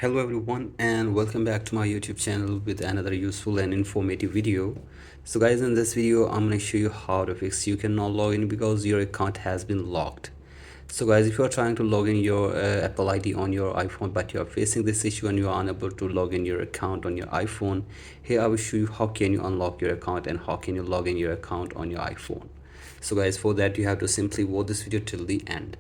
Hello everyone and welcome back to my YouTube channel with another useful and informative video. So guys, in this video I'm going to show you how to fix you cannot log in because your account has been locked. So guys, if you are trying to log in your Apple ID on your iPhone but you are facing this issue and you are unable to log in your account on your iPhone, here I will show you how can you unlock your account and how can you log in your account on your iPhone. So guys, for that you have to simply watch this video till the end.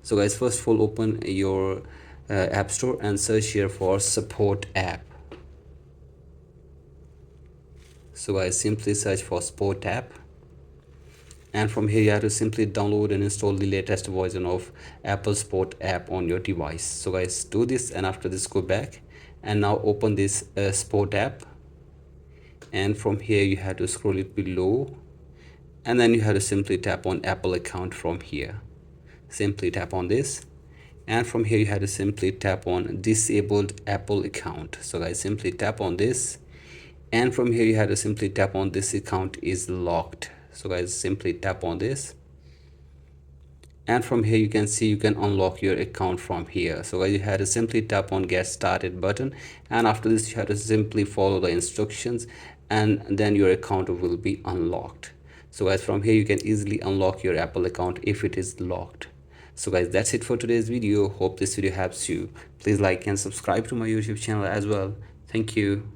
So guys, first of all, open your App Store and search here for support app. So guys, simply search for support app, and from here you have to simply download and install the latest version of Apple Support app on your device. So guys, do this, and after this go back and now open this Support app, and from here you have to scroll it below, and then you have to simply tap on Apple account. From here simply tap on this, and from here you have to simply tap on disabled Apple account. So guys, simply tap on this, and from here you have to simply tap on this account is locked. So guys, simply tap on this, and from here you can see you can unlock your account from here. So guys, you have to simply tap on get started button, and after this you have to simply follow the instructions, and then your account will be unlocked. So guys, from here you can easily unlock your Apple account if it is locked. So guys, that's it for today's video. Hope this video helps you. Please like and subscribe to my YouTube channel as well. Thank you.